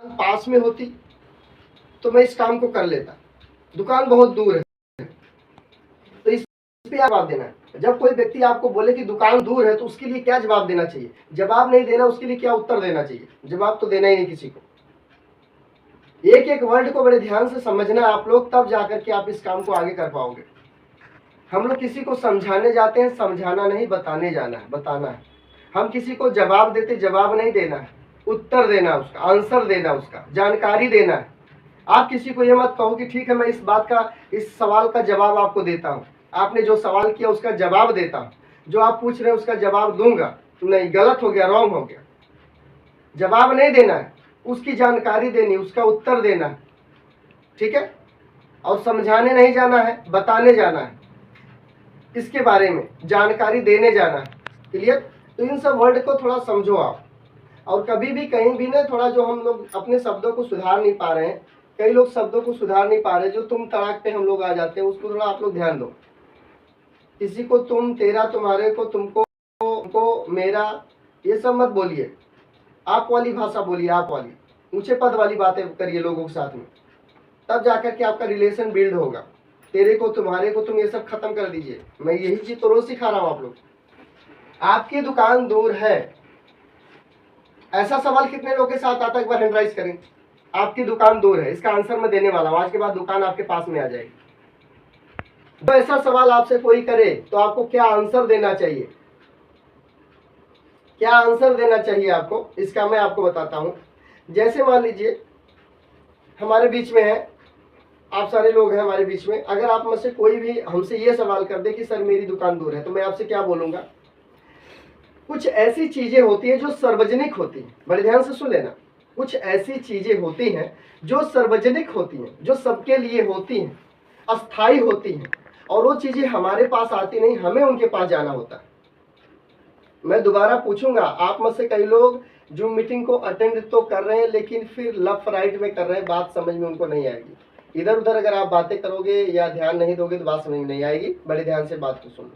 पास में होती तो मैं इस काम को कर लेता, दुकान बहुत दूर है, तो इस पे आप जवाब देना है। जब कोई व्यक्ति आपको बोले कि दुकान दूर है तो उसके लिए क्या जवाब देना चाहिए? जवाब नहीं देना, उसके लिए क्या उत्तर देना चाहिए? जवाब तो देना ही नहीं किसी को। एक एक वर्ड को बड़े ध्यान से समझना आप लोग, तब जाकर के आप इस काम को आगे कर पाओगे। हम लोग किसी को समझाने जाते हैं, समझाना नहीं, बताने जाना है, बताना है। हम किसी को जवाब देते, जवाब नहीं देना है, उत्तर देना, उसका आंसर देना, उसका जानकारी देना है। आप किसी को ये मत कहो कि ठीक है मैं इस बात का, इस सवाल का जवाब आपको देता हूँ, आपने जो सवाल किया उसका जवाब देता हूँ, जो आप पूछ रहे हैं उसका जवाब दूंगा। नहीं, गलत हो गया, रॉन्ग हो गया। जवाब नहीं देना है, उसकी जानकारी देनी, उसका उत्तर देना है, ठीक है। और समझाने नहीं जाना है, बताने जाना है, इसके बारे में जानकारी देने जाना है। क्लियर? तो इन सब वर्ड को थोड़ा समझो आप। और कभी भी कहीं भी ना, थोड़ा जो हम लोग अपने शब्दों को सुधार नहीं पा रहे हैं, कई लोग शब्दों को सुधार नहीं पा रहे, जो तुम तड़ाक पे हम लोग आ जाते हैं, उसको थोड़ा आप लोग ध्यान दो। किसी को तुम, तेरा, तुम्हारे को, तुमको, तुमको, मेरा, ये सब मत बोलिए। आप वाली भाषा बोलिए, आप वाली ऊंचे पद वाली बातें करिए लोगों के साथ में, तब जाकर के आपका रिलेशन बिल्ड होगा। तेरे को, तुम्हारे को, तुम, ये सब खत्म कर दीजिए। मैं यही चीज तो रोज सिखा रहा हूं आप लोग। आपकी दुकान दूर है, ऐसा सवाल कितने लोग के साथ आता है? एक बार हैंड राइज करें। आपकी दुकान दूर है, इसका आंसर मैं देने वाला हूं। आज के बाद दुकान आपके पास में आ जाएगी। तो ऐसा सवाल आपसे कोई करे तो आपको क्या आंसर देना चाहिए? क्या आंसर देना चाहिए आपको, इसका मैं आपको बताता हूं। जैसे मान लीजिए हमारे बीच में है, आप सारे लोग हैं हमारे बीच में, अगर आप में से कोई भी हमसे ये सवाल कर दे कि सर मेरी दुकान दूर है, तो मैं आपसे क्या बोलूंगा? कुछ ऐसी चीजें होती हैं जो सार्वजनिक होती हैं, बड़े ध्यान से सुन लेना। कुछ ऐसी चीजें होती हैं जो सार्वजनिक होती हैं, जो सबके लिए होती हैं, अस्थाई होती हैं, और वो चीजें हमारे पास आती नहीं, हमें उनके पास जाना होता है। मैं दोबारा पूछूंगा, आप में से कई लोग जूम मीटिंग को अटेंड तो कर रहे हैं, लेकिन फिर लेफ्ट राइट में कर रहे हैं, बात समझ में उनको नहीं आएगी। इधर उधर अगर आप बातें करोगे या ध्यान नहीं दोगे तो बात समझ में नहीं आएगी। बड़े ध्यान से बात को सुनो।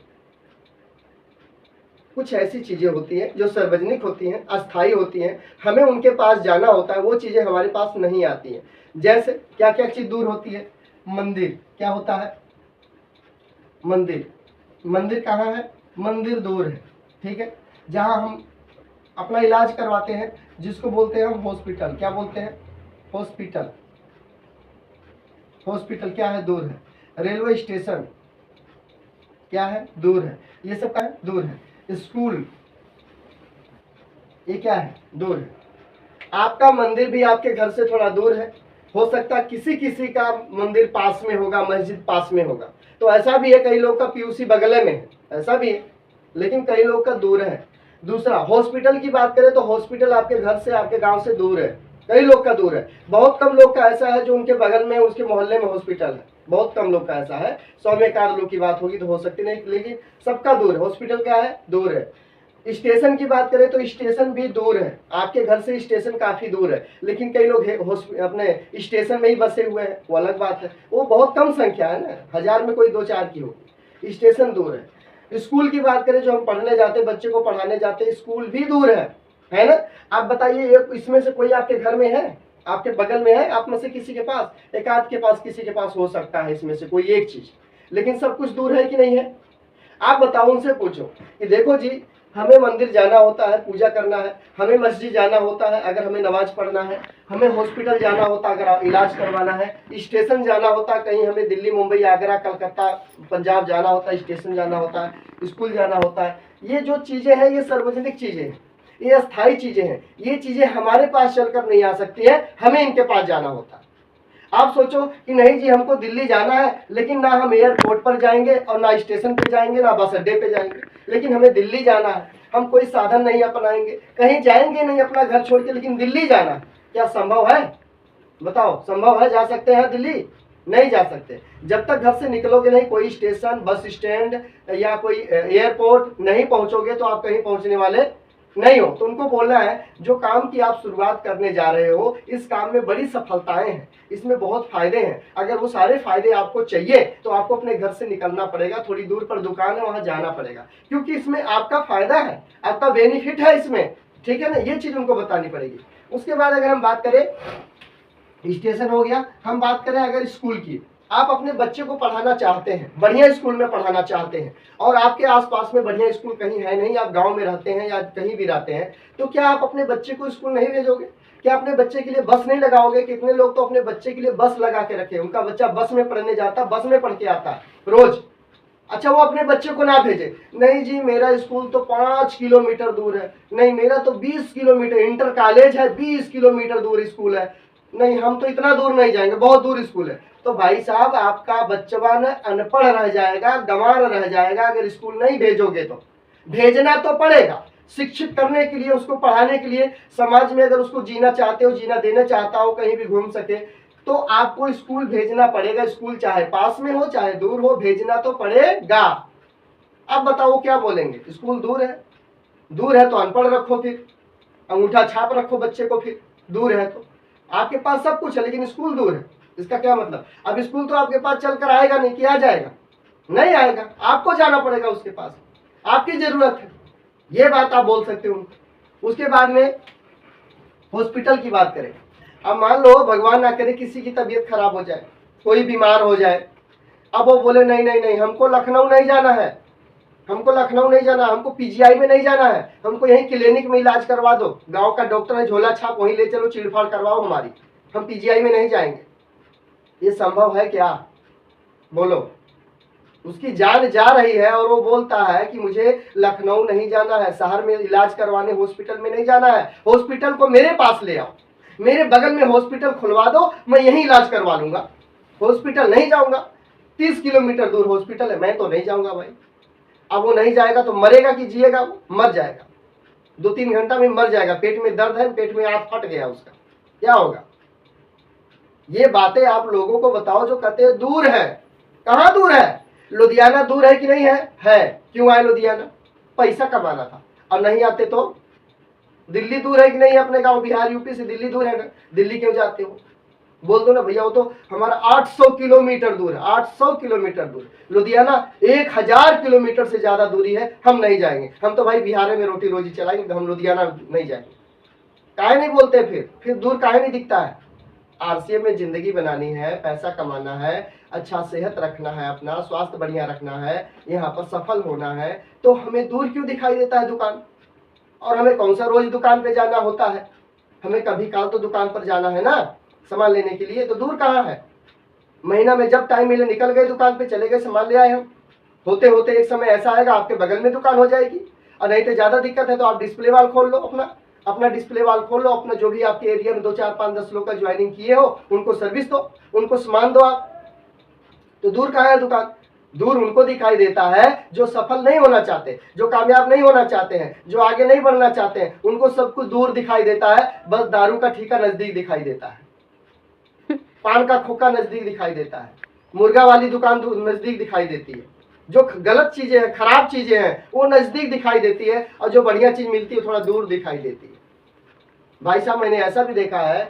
कुछ ऐसी चीजें होती हैं जो सार्वजनिक होती हैं, अस्थाई होती हैं, हमें उनके पास जाना होता है, वो चीजें हमारे पास नहीं आती हैं। जैसे क्या क्या चीज दूर होती है? मंदिर। क्या होता है? मंदिर। मंदिर कहाँ है? मंदिर दूर है, ठीक है। जहाँ हम अपना इलाज करवाते हैं, जिसको बोलते हैं हम हॉस्पिटल। क्या बोलते हैं? हॉस्पिटल। हॉस्पिटल क्या है? दूर है। रेलवे स्टेशन क्या है? दूर है। ये सब क्या है? दूर है। स्कूल, ये क्या है? दूर है। आपका मंदिर भी आपके घर से थोड़ा दूर है, हो सकता है किसी किसी का मंदिर पास में होगा, मस्जिद पास में होगा। तो ऐसा भी है, कई लोग का पीयूसी बगल में है, ऐसा भी है, लेकिन कई लोग का दूर है। दूसरा, हॉस्पिटल की बात करें तो हॉस्पिटल आपके घर से, आपके गांव से दूर है, कई लोग का दूर है। बहुत कम लोग का ऐसा है जो उनके बगल में, उसके मोहल्ले में हॉस्पिटल है, बहुत कम लोग का ऐसा है। 100 में 1 लोग की बात होगी तो हो सकती नहीं, लेकिन सबका दूर है। हॉस्पिटल क्या है? दूर है। स्टेशन की बात करें तो स्टेशन भी दूर है, आपके घर से स्टेशन काफी दूर है, लेकिन कई लोग अपने स्टेशन में ही बसे हुए हैं, वो अलग बात है, वो बहुत कम संख्या है ना, 1000 में कोई 2-4 की होगी। स्टेशन दूर है। स्कूल की बात करें, जो हम पढ़ने जाते, बच्चे को पढ़ाने जाते, स्कूल भी दूर है ना। आप बताइए, इसमें से कोई आपके घर में है, आपके बगल में है? आप में से किसी के पास, एक आध के पास, किसी के पास हो सकता है इसमें से कोई एक चीज, लेकिन सब कुछ दूर है कि नहीं है? आप बताओ, उनसे पूछो कि देखो जी, हमें मंदिर जाना होता है, पूजा करना है, हमें मस्जिद जाना होता है अगर हमें नमाज पढ़ना है, हमें हॉस्पिटल जाना होता है अगर इलाज करवाना है, स्टेशन जाना होता है, कहीं हमें दिल्ली, मुंबई, आगरा, कलकत्ता, पंजाब जाना होता है, स्टेशन जाना होता है, स्कूल जाना होता है। ये जो चीजें हैं ये सार्वजनिक चीजें हैं, ये अस्थाई चीजें हैं, ये चीजें हमारे पास चलकर नहीं आ सकती है, हमें इनके पास जाना होता है। आप सोचो कि नहीं जी हमको दिल्ली जाना है, लेकिन ना हम एयरपोर्ट पर जाएंगे और ना स्टेशन पे जाएंगे, ना बस अड्डे पे जाएंगे, लेकिन हमें दिल्ली जाना है, हम कोई साधन नहीं अपनाएंगे, कहीं जाएंगे नहीं अपना घर छोड़ के, लेकिन दिल्ली जाना है। क्या संभव है? बताओ, संभव है? जा सकते हैं दिल्ली? नहीं जा सकते। जब तक घर से निकलोगे नहीं, कोई स्टेशन, बस स्टैंड या कोई एयरपोर्ट नहीं पहुंचोगे तो आप कहीं पहुंचने वाले नहीं हो। तो उनको बोलना है, जो काम की आप शुरुआत करने जा रहे हो, इस काम में बड़ी सफलताएं हैं, इसमें बहुत फायदे हैं। अगर वो सारे फायदे आपको चाहिए तो आपको अपने घर से निकलना पड़ेगा, थोड़ी दूर पर दुकान है वहां जाना पड़ेगा, क्योंकि इसमें आपका फायदा है, आपका बेनिफिट है इसमें, ठीक है ना। ये चीज उनको बतानी पड़ेगी। उसके बाद अगर हम बात करें, स्टेशन हो गया, हम बात करें अगर स्कूल की, आप अपने बच्चे को पढ़ाना चाहते हैं, बढ़िया स्कूल में पढ़ाना चाहते हैं और आपके आसपास में बढ़िया स्कूल कहीं है नहीं, आप गांव में रहते हैं या कहीं भी रहते हैं, तो क्या आप अपने बच्चे को स्कूल नहीं भेजोगे? क्या अपने बच्चे के लिए बस नहीं लगाओगे? कितने लोग तो अपने बच्चे के लिए बस लगा के रखे, उनका बच्चा बस में पढ़ने जाता, बस में पढ़ के आता है रोज। अच्छा, वो अपने बच्चे को ना भेजे, नहीं जी मेरा स्कूल तो 5 किलोमीटर दूर है, नहीं मेरा तो 20 किलोमीटर, इंटर कॉलेज है 20 किलोमीटर दूर स्कूल है, नहीं हम तो इतना दूर नहीं जाएंगे, बहुत दूर स्कूल है। तो भाई साहब, आपका बच्चा न अनपढ़ रह जाएगा, गंवार रह जाएगा अगर स्कूल नहीं भेजोगे तो। भेजना तो पड़ेगा, शिक्षित करने के लिए, उसको पढ़ाने के लिए, समाज में अगर उसको जीना चाहते हो, जीना देना चाहता हो, कहीं भी घूम सके, तो आपको स्कूल भेजना पड़ेगा। स्कूल चाहे पास में हो चाहे दूर हो, भेजना तो पड़ेगा। अब बताओ क्या बोलेंगे? स्कूल दूर है, दूर है तो अनपढ़ रखो, फिर अंगूठा छाप रखो बच्चे को, फिर दूर है तो आपके पास सब कुछ है लेकिन स्कूल दूर है, इसका क्या मतलब? अब स्कूल तो आपके पास चलकर आएगा नहीं, कि आ जाएगा? नहीं आएगा, आपको जाना पड़ेगा उसके पास, आपकी जरूरत है, ये बात आप बोल सकते हो। उसके बाद में हॉस्पिटल की बात करें, अब मान लो भगवान ना करे किसी की तबीयत खराब हो जाए, कोई बीमार हो जाए, अब वो बोले नहीं नहीं नहीं हमको लखनऊ नहीं जाना है, हमको लखनऊ नहीं जाना, हमको पीजीआई में नहीं जाना है, हमको यहीं क्लिनिक में इलाज करवा दो, गांव का डॉक्टर है, झोला छाप वहीं ले चलो, चीड़फाड़ करवाओ हमारी, हम पीजीआई में नहीं जाएंगे। ये संभव है क्या? बोलो। उसकी जान जा रही है और वो बोलता है कि मुझे लखनऊ नहीं जाना है, शहर में इलाज करवाने हॉस्पिटल में नहीं जाना है, हॉस्पिटल को मेरे पास ले आओ, मेरे बगल में हॉस्पिटल खुलवा दो, मैं यहीं इलाज करवा लूंगा, हॉस्पिटल नहीं जाऊंगा। 30 किलोमीटर दूर हॉस्पिटल है, मैं तो नहीं जाऊंगा भाई। अब वो नहीं जाएगा तो मरेगा कि जिएगा? वो मर जाएगा, 2-3 घंटा में मर जाएगा, पेट में दर्द है, पेट में आंत फट गया उसका, क्या होगा? ये बातें आप लोगों को बताओ जो कहते हैं दूर है। कहां दूर है? लुधियाना दूर है कि नहीं है? है। क्यों आए लुधियाना? पैसा कमाना था, और नहीं आते तो? दिल्ली दूर है कि नहीं? अपने गांव बिहार यूपी से दिल्ली दूर है ना, दिल्ली क्यों जाते हो? बोल दो ना भैया, वो तो हमारा 800 किलोमीटर दूर है, 800 किलोमीटर दूर। लुधियाना 1000 किलोमीटर से ज्यादा दूरी है, हम नहीं जाएंगे, हम तो भाई बिहार में रोटी रोजी चलाएंगे, हम लुधियाना नहीं जाएंगे। काहे नहीं बोलते? फिर दूर काहे नहीं दिखता है? आरसीएम में जिंदगी बनानी है, पैसा कमाना है, अच्छा सेहत रखना है, अपना स्वास्थ्य बढ़िया रखना है, यहाँ पर सफल होना है, तो हमें दूर क्यों दिखाई देता है दुकान? और हमें कौन सा रोज दुकान पे जाना होता है? हमें कभी काल तो दुकान पर जाना है ना सामान लेने के लिए, तो दूर कहाँ है? महीना में जब टाइम मिले निकल गए दुकान पे, चले गए, सामान ले आए हम। होते होते एक समय ऐसा आएगा आपके बगल में दुकान हो जाएगी, और नहीं तो ज्यादा दिक्कत है तो आप डिस्प्ले वाल खोल लो, अपना डिस्प्ले वाल खोल लो, अपना जो भी आपके एरिया में 2 4 5 10 लोग का ज्वाइनिंग किए हो उनको सर्विस दो, उनको सामान दो आप। तो दूर कहाँ है दुकान? दूर उनको दिखाई देता है जो सफल नहीं होना चाहते, जो कामयाब नहीं होना चाहते हैं, जो आगे नहीं बढ़ना चाहते हैं, उनको सब कुछ दूर दिखाई देता है। बस दारू का ठेका नजदीक दिखाई देता है, पान का खोखा नजदीक दिखाई देता है, मुर्गा वाली दुकान नजदीक दिखाई देती है, जो गलत चीजें हैं, खराब चीजें हैं, वो नजदीक दिखाई देती है, और जो बढ़िया चीज मिलती है थोड़ा दूर दिखाई देती है। भाई साहब, मैंने ऐसा भी देखा है,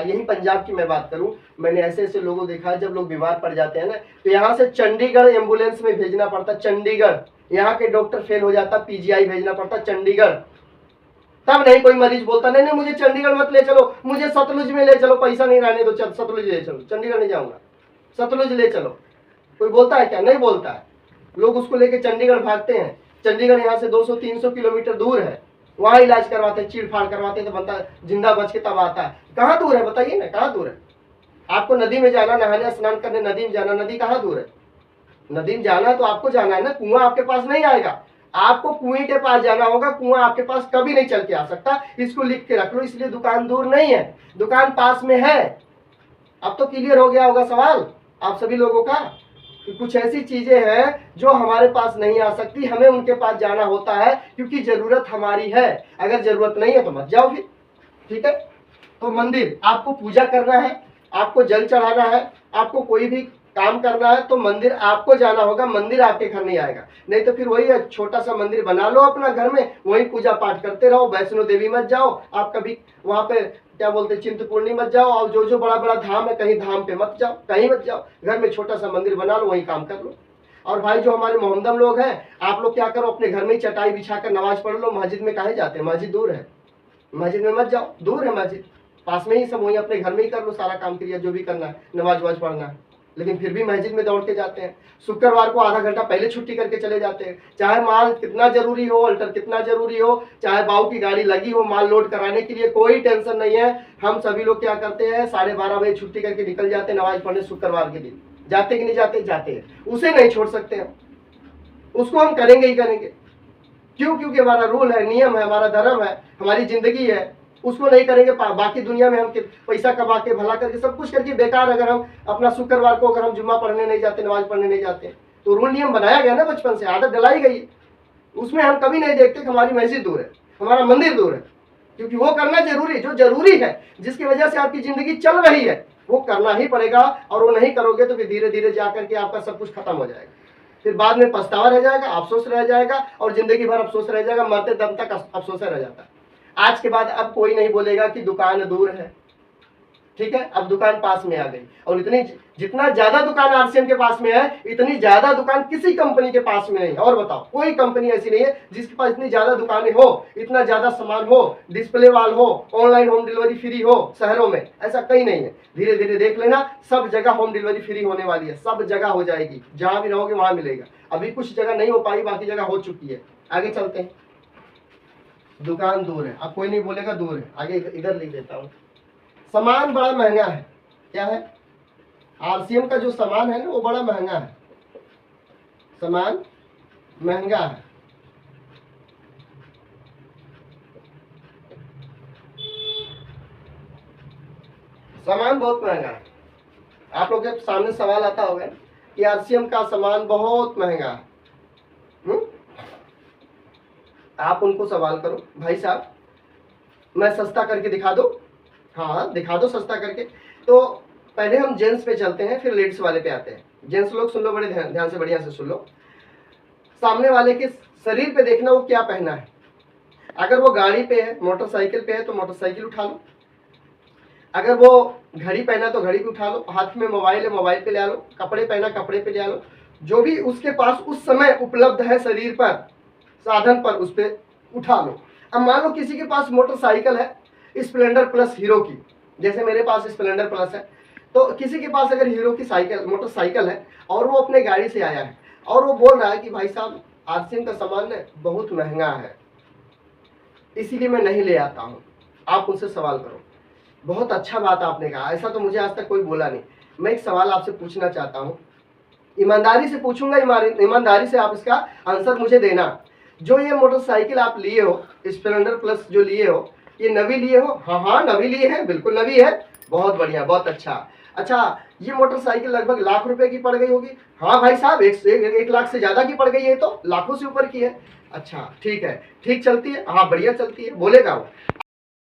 यही पंजाब की मैं बात करूं, मैंने ऐसे ऐसे लोगों देखा है, जब लोग बीमार पड़ जाते हैं ना, तो यहाँ से चंडीगढ़ एम्बुलेंस में भेजना पड़ता, चंडीगढ़, यहाँ के डॉक्टर फेल हो जाता, पीजीआई भेजना पड़ता चंडीगढ़। तब नहीं कोई मरीज बोलता नहीं नहीं मुझे चंडीगढ़ मत ले चलो, मुझे सतलुज में ले चलो, पैसा नहीं रहने दो, सतलुज ले चलो, चंडीगढ़ नहीं जाऊंगा, सतलुज ले चलो। कोई बोलता है क्या? नहीं बोलता है। लोग उसको लेके चंडीगढ़ भागते हैं। चंडीगढ़ यहाँ से 200-300 किलोमीटर दूर है, वहां इलाज करवाते हैं, चीड़-फाड़ करवाते हैं, तो बनता जिंदा बच के तब आता है। कहाँ दूर है बताइए ना, कहाँ दूर है? आपको नदी में जाना, नहाने स्नान करने नदी में जाना, नदी कहाँ दूर है? नदी में जाना है तो आपको जाना है ना, कुआं आपके पास नहीं आएगा, आपको कुएं के पास जाना होगा, कुआं आपके पास कभी नहीं चल के आ सकता, इसको लिख के रख लो। इसलिए दुकान दूर नहीं है, दुकान पास में है। अब तो क्लियर हो गया होगा सवाल आप सभी लोगों का, कि कुछ ऐसी चीजें हैं जो हमारे पास नहीं आ सकती, हमें उनके पास जाना होता है क्योंकि जरूरत हमारी है। अगर जरूरत नहीं है तो मत जाओ फिर, ठीक है? तो मंदिर, आपको पूजा करना है, आपको जल चढ़ाना है, आपको कोई भी काम करना है तो मंदिर आपको जाना होगा, मंदिर आपके घर नहीं आएगा। नहीं तो फिर वही है, छोटा सा मंदिर बना लो अपना घर में, वहीं पूजा पाठ करते रहो। वैष्णो देवी मत जाओ, आप कभी वहां पे क्या बोलते चिंतपूर्णी मत जाओ, और जो जो बड़ा बड़ा धाम है कहीं धाम पे मत जाओ, कहीं मत जाओ, घर में छोटा सा मंदिर बना लो, वहीं काम कर लो। और भाई जो हमारे मोहम्मदम लोग हैं, आप लोग क्या करो, अपने घर में ही चटाई बिछा कर नमाज पढ़ लो, मस्जिद में काहे जाते हैं? मस्जिद दूर है, मस्जिद में मत जाओ, दूर है मस्जिद, पास में ही सब, वहीं अपने घर में ही कर लो सारा काम क्रिया जो भी करना है, नमाज वमाज पढ़ना है। लेकिन फिर भी मस्जिद में दौड़ के जाते हैं। शुक्रवार को आधा घंटा पहले छुट्टी करके चले जाते हैं, चाहे माल कितना जरूरी हो, अल्टर कितना जरूरी हो, चाहे बाऊ की गाड़ी लगी हो माल लोड कराने के लिए, कोई टेंशन नहीं है। हम सभी लोग क्या करते हैं, 12:30 बजे छुट्टी करके निकल जाते हैं नमाज पढ़ने शुक्रवार के दिन। जाते कि नहीं जाते? जाते हैं। उसे नहीं छोड़ सकते हम, उसको हम करेंगे ही करेंगे। क्यों? क्योंकि हमारा रूल है, नियम है, हमारा धर्म है, हमारी जिंदगी है। उसको नहीं करेंगे, बाकी दुनिया में हम पैसा कमा के भला करके सब कुछ करके बेकार, अगर हम अपना शुक्रवार को अगर हम जुम्मा पढ़ने नहीं जाते, नमाज पढ़ने नहीं जाते, तो रूल नियम बनाया गया ना, बचपन से आदत डलाई गई, उसमें हम कभी नहीं देखते कि हमारी मस्जिद दूर है, हमारा मंदिर दूर है। क्योंकि वो करना जरूरी, जो जरूरी है, जिसकी वजह से आपकी जिंदगी चल रही है, वो करना ही पड़ेगा। और वो नहीं करोगे तो फिर धीरे धीरे जाकर के आपका सब कुछ खत्म हो जाएगा, फिर बाद में पछतावा रह जाएगा, अफसोस रह जाएगा, और जिंदगी भर अफसोस रह जाएगा, मरते दम तक अफसोस रह जाता है। आज के बाद अब कोई नहीं बोलेगा कि दुकान दूर है, ठीक है? अब दुकान पास में आ गई, और इतनी जितना ज्यादा दुकान आरसीएम के पास में है, इतनी ज्यादा दुकान किसी कंपनी के पास में नहीं। और बताओ, कोई कंपनी ऐसी नहीं है जिसके पास इतनी ज्यादा दुकानें हो, इतना ज्यादा सामान हो, डिस्प्ले वाल हो, ऑनलाइन होम डिलीवरी फ्री हो शहरों में, ऐसा कहीं नहीं है। धीरे धीरे देख लेना, सब जगह होम डिलीवरी फ्री होने वाली है, सब जगह हो जाएगी, जहां भी रहोगे वहां मिलेगा। अभी कुछ जगह नहीं हो पाई, बाकी जगह हो चुकी है। आगे चलते हैं। दुकान दूर है, अब कोई नहीं बोलेगा दूर है। आगे इधर लिख देता हूँ, सामान बड़ा महंगा है। क्या है? आरसीएम का जो सामान है ना, वो बड़ा महंगा है, सामान महंगा है। सामान बहुत महंगा है। आप लोग के सामने सवाल आता होगा कि आरसीएम का सामान बहुत महंगा है। आप उनको सवाल करो, भाई साहब मैं सस्ता करके दिखा दो। हाँ दिखा दो सस्ता करके। तो पहले हम जेंट्स पे चलते हैं, फिर लेडीज वाले पे आते हैं। जेंट्स लोग सुन लो, बड़े ध्यान से, बढ़िया से सुन लो। सामने वाले के शरीर पे देखना वो क्या पहना है। अगर वो गाड़ी पे है, मोटरसाइकिल पे है, तो मोटरसाइकिल उठा लो। अगर वो घड़ी पहना तो घड़ी पे उठा लो, हाथ में मोबाइल है मोबाइल पे ले लो, कपड़े पहना कपड़े पे ले लो, जो भी उसके पास उस समय उपलब्ध है शरीर पर, साधन पर, उस पर उठा लो। अब मान लो किसी के पास मोटरसाइकिल है स्प्लेंडर प्लस हीरो की, जैसे मेरे पास स्प्लेंडर प्लस है, तो किसी के पास अगर हीरो की साइकिल मोटरसाइकिल है और वो अपने गाड़ी से आया है और वो बोल रहा है कि भाई साहब आरसीएम का सामान बहुत महंगा है, इसीलिए मैं नहीं ले आता हूँ। आप उनसे सवाल करो। बहुत अच्छा बात आपने कहा, ऐसा तो मुझे आज तक कोई बोला नहीं। मैं एक सवाल आपसे पूछना चाहता हूँ, ईमानदारी से पूछूंगा, ईमानदारी से आप इसका आंसर मुझे देना। जो ये मोटरसाइकिल आप लिए हो, स्प्लेंडर प्लस जो लिए हो, ये नवी लिए हो? हाँ हाँ नवी लिए है, बिल्कुल नवी है। बहुत बढ़िया, बहुत अच्छा। अच्छा, ये मोटरसाइकिल लगभग लाख रुपए की पड़ गई होगी? हाँ भाई साहब, एक लाख से ज्यादा की पड़ गई है, तो लाखों से ऊपर की है। अच्छा ठीक है, ठीक चलती है? हाँ बढ़िया चलती है, बोलेगा वो।